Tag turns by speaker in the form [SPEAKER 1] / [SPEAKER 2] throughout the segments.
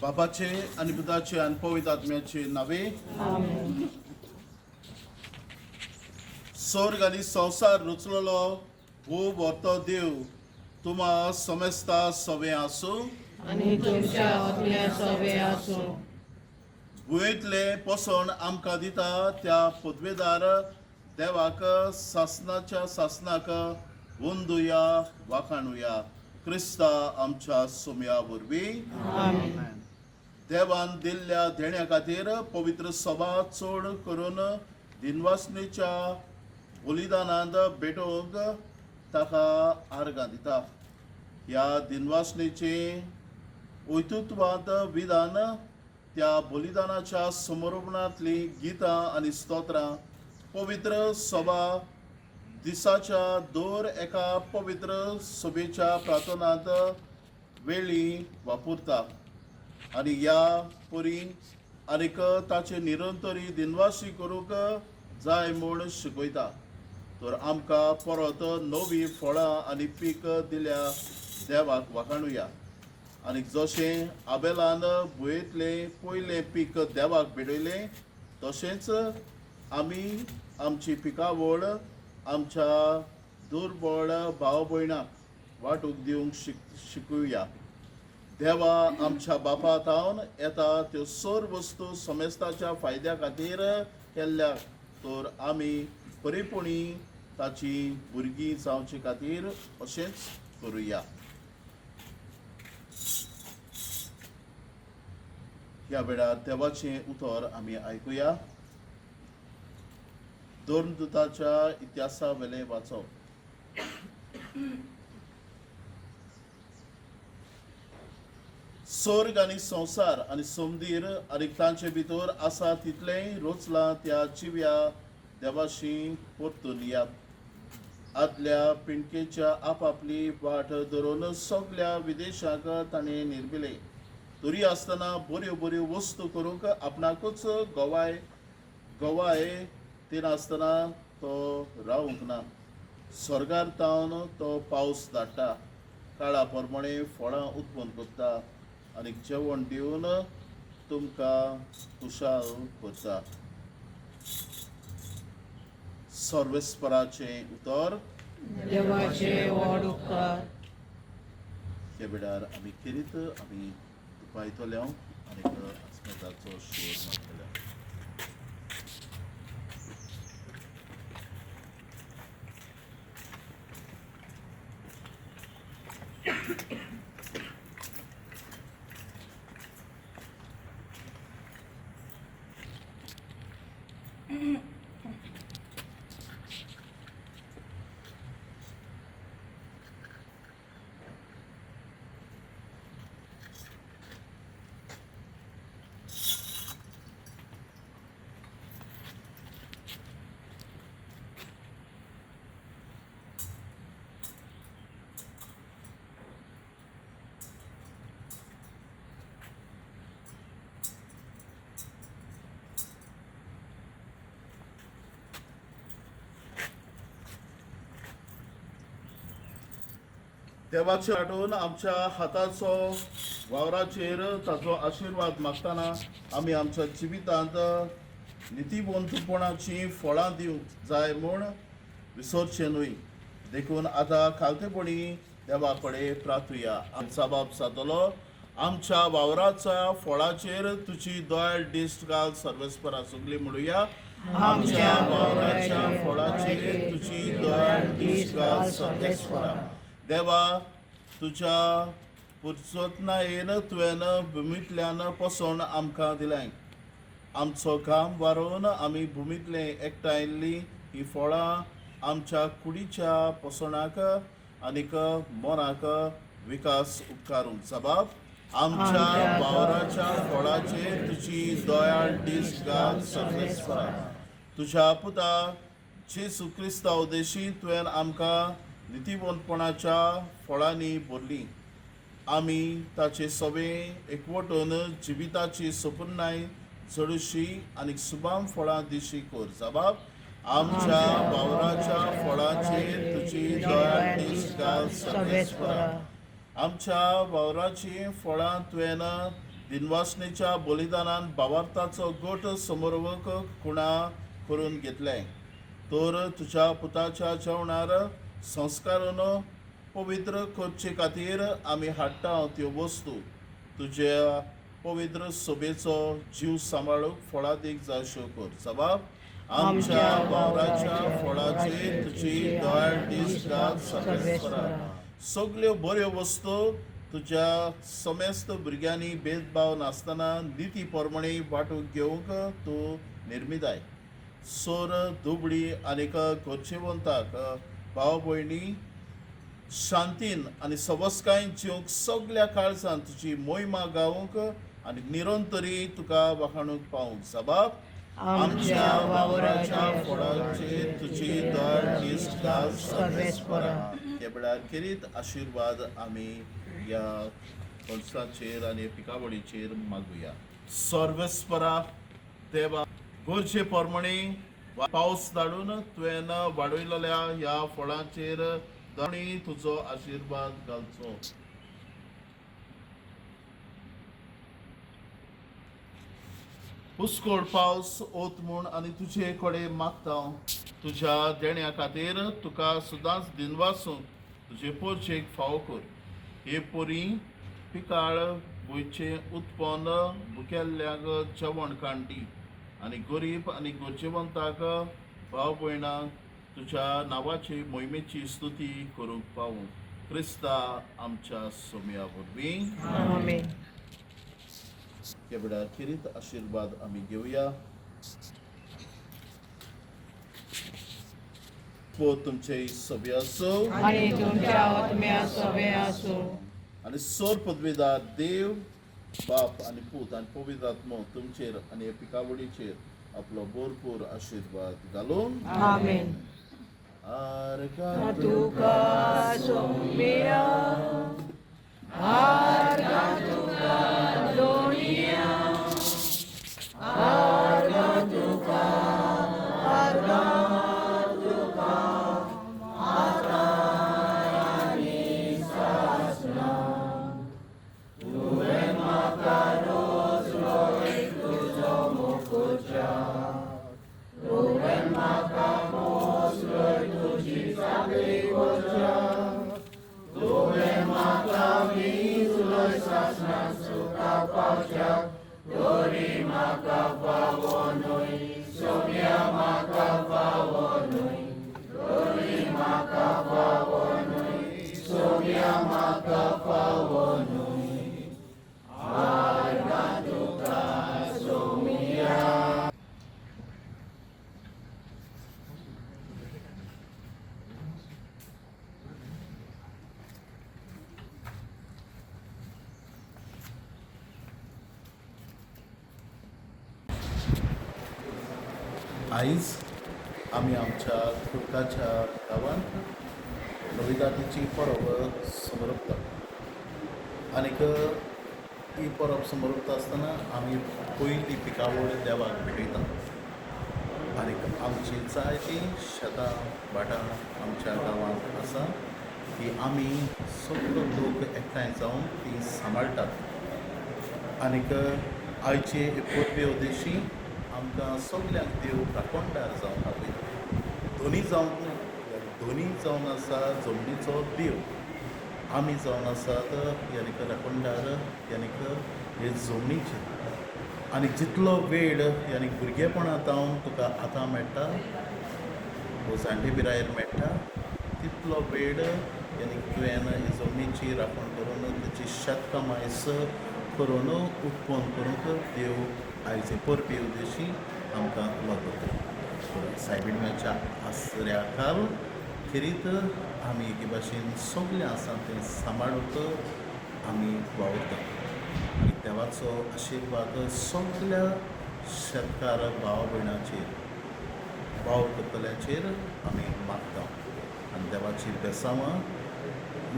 [SPEAKER 1] बापाचे आणि पुताचे आणि पवित्र आत्म्याचे नावे
[SPEAKER 2] आमेन.
[SPEAKER 1] स्वर्ग आणि संसार रचलेलो खूब व्हरतो देव तुम्हा समेस्ता सवे आसूं
[SPEAKER 2] आणि तुमच्या आत्म्या सवे आसूं.
[SPEAKER 1] भुंयेंतले पसण आमकां दिता त्या पदवेदार देवाक सासनाक वंदुया वाखाणुया क्रिस्ता आमच्या सोम्या वरवीं.
[SPEAKER 2] आमेन.
[SPEAKER 1] देवान दिल्ल्या देण्या खातीर पवित्र सभा चड करून दिनवासनेच्या बलिदानांत भेटोवंक ताका आर्गां दिता. ह्या दिनवासनेचे वैतुत्वाद विधान त्या बलिदानाच्या समर्पणांतली गितां आनी स्तोत्रां पवित्र सभा दिसाच्या दर एका पवित्र सभेच्या प्रार्थनांत वेळी वापरता आनी ह्या परी आनीक ताचे निरंतरी दिनवासी करूंक जाय म्हूण शिकयता. तर आमकां परत नवी फळां आनी पीक दिल्या देवाक वाखाणुया. आनी जशें आबेलान भुंयेंतले पयलें पीक देवाक भेटयलें तशेंच आमी आमची पिकावळ आमच्या दुर्बळ भाव भयणांक वांटूक दिवंक शिकुया. देवा आमच्या बापा तावन येता त्यो सर वस्तू समेस्ताच्या फायद्या खातीर केल्ल्या तर आमी परिपुणी ताची भुरगीं जावचे खातीर अशेंच करुया. ह्या वेळार देवाचें उतर आमी आयकुया. धर्मदूताच्या इतिहासा वेले वाचप. स्वर्ग आनी संसार आनी समदीर आनी तांचे भितर आसा तितलेंय रचलां त्या जिव्या देवाशी परतून यात. आदल्या पिणकेच्या आपापली वाट धरून सगळ्या विदेशाक ताणें निर्मिले. तरी आसतना बऱ्यो बऱ्यो वस्तू करूंक आपणाकूच गवाय नासतना तो रावूंक ना. स्वर्गार तावन तो पावस धाडटा, काळा प्रमाणे फळां उत्पन्न करता आनी जेवण दिवन तुमकां खुशाल करता. सर्वेस्पराचें उतर.
[SPEAKER 2] देवाचे व्हड उपकार.
[SPEAKER 1] हे वेळार आमी करीत आमी तुपायतल्या आनी अस्मिताचो शोध मारतल्या. देवाचे आठवण आमच्या हाताचो वावराचेर ताचो आशिर्वाद मागतना आमी आमच्या जिवितांत नितीवंतपणाची फळां दिवंक जाय म्हूण विसरचें न्हय. देखून आतां खालतेपणी देवा कडेन प्रार्थुया. आमचा बाप जातलो आमच्या वावराच्या फळाचेर तुजी दयाळ दिश्ट घाल सर्वेस्परा सगळी म्हणुया. आमच्या वावराच्या फळाचेर तुजी दयाळ दिश्ट घाल सर्वेस्परा. देवा तुज्या पुर्जोत्नायेन तुवें भुमींतल्यान पसोवन आमकां दिलें. आमचो घाम वारोवन आमी भुमींतले एकठांयल्ली ही फळां आमच्या कुडीच्या पसोणाक आनीक मोनाक विकास उपकारूंक जबाब. आमच्या वावराच्या फळाचेर तुजी दयाळ दिश्ट घाल सर्वेस्परा. तुज्या पुता जेसू क्रिस्ता उद्देशी तुवें आमकां नितीवंतपणाच्या फळांनी भरली. आमी ताचे सवे एकवटून जिविताची सपनाय चडशी आनी सुबाम फळां दिशी कर जबाब. आमच्या वावराच्या फळांचेर तुजी दयाळ दिश्ट घाल सर्वेस्परा. आमच्या वावराची फळां तुवें दिनवासनेच्या बलिदानान भावार्थाचो गोट समोरवक खुणा करून घेतले. तर तुझ्या पुताच्या जेवणार संस्कारान पवित्र करचे खातीर आमी हाडटा त्यो वस्तू तुझ्या पवित्र सभेचो जीव सांबाळूंक फळादीक जायशो कर. जबाब आमच्या वावराच्या फळाचेर तुजी दयाळ दिश्ट घाल सर्वेस्परा. सगल्यो बऱ्यो वस्तू तुझ्या समेस्त भुरग्यांनी भेदभाव नासतना निती प्रमाणे वांटून घेवंक तूं निर्मिताय. सोर दुबडी आनीक गरजेवंताक भाव भयणी शांतीन आनी सबस्कायेन जिवंक सगल्या काळजान तुजी मोहिमा गावंक आनी निरंतरी तुका वखाणूंक पावंक. जबाब आमच्या वावराच्या फळांचेर तुजी दयाळ दिश्ट घाल सर्वेस्परा. हे वेळार किरीत आशिर्वाद आमी या कणसाचेर आनी पिकावळीचेर मागुया. सर्वेस्परा देवा, गरजे प्रमाणे पावस धाडून तुवें वाडयलेल्या ह्या फळांचेर दाणी तुजो आशिर्वाद घालचो. पुस्कोळ पावस ओत म्हूण आनी तुजे कडेन मागता. तुज्या देण्या खातीर तुका सदांच दिनवासूंक तुजे पोरचेक फावो कर. हे पोरी पिकाळ गोंयचें उत्पन्न भुकेल्ल्याक जेवण कांटी आनी गरीब आनी गरजेवंताक भाव भयणांक तुज्या नांवाची मोहिमेची स्तुती करूंक पावूं. क्रिस्ता आमच्या सोम्या वरवीं.
[SPEAKER 2] आमेन.
[SPEAKER 1] हे वेळार किरीत आशिर्वाद आमी घेवया. तुमचे सभे आसो
[SPEAKER 2] आनी तुमच्या आत्म्या सवे आसूं.
[SPEAKER 1] आनी सोर पदवीदार देव बाप आनी पूत आनी पवित्र आत्मो तुमचेर आनी पिकावळीचेर आपलो भरपूर आशिर्वाद घालून.
[SPEAKER 2] आमेन.
[SPEAKER 1] आर्गा
[SPEAKER 2] तुका सोम्या आर्गा तुका दोनिया आर्गा तुका आर्गा तुका आर्गा आनी सासना. तुवें म्हाका रोजलोय तुजो मुकुटच्या. तुवें म्हाका मोसलोय तुजी सगळी गोष्ट. तुवें म्हाका वीजलोय सासना सुका पावच्याक. दोरी म्हाका पावो न्हय सोम्या म्हाका पावो न्हय. दोरी म्हाका पावो न्हय सोम्या म्हाका पावो न्हय. आर्गा तुका सोम्या.
[SPEAKER 1] आयज आमी आमच्या कुर्काच्या गांवांत रविदातीची परब समरपता. आनीक ही परब समरपता आसतना आमी पयली पिकावळ देवाक भेटयता. आनीक आमची जायतीं शेतां भाटां आमच्या गांवांत आसा ती आमी सगळो लोक एकठांय जावन ती सांबाळटात. आनीक आयचे परबे उद्देशी आमकां सगल्यांक देव राखणदार जावन आपयता. दोनी जावन आसा जमनीचो देव. आमी जावन आसात यानीक राखणदार यानीक हे जमनीचे. आनी जितलो वेळ यानीक भुरगेपणांतावन तुका आतां मेळटा वो जाणटे पिरायेर मेळटा तितलो वेळ यानीक तुवें हे जमनीची राखण करून तेची शेतकामायस करून उत्पन्न करूंक देव आयचे परबे उद्देशी आमकां वागयता. सायबीणच्या आसऱ्या खाल खेरीत आमी एके भाशेन सगलें आसा तें सांबाळूंक आमी वावुरता. आनी देवाचो आशिर्वाद सगल्या शेतकार भाव भयणांचेर भाव करतल्याचेर आमी मागता. आनी देवाची बेसांवां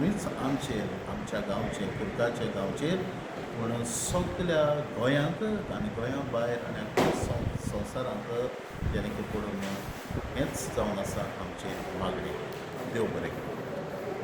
[SPEAKER 1] मीच आमच्या गांवचेर कुर्काच्या गांवचेर पूण सगल्या गोंयांत आनी गोंया भायर आनी आख्या संवसारांत जेणे की पडून हेंच जावन आसा आमचे मागणी. देव बरें करूं.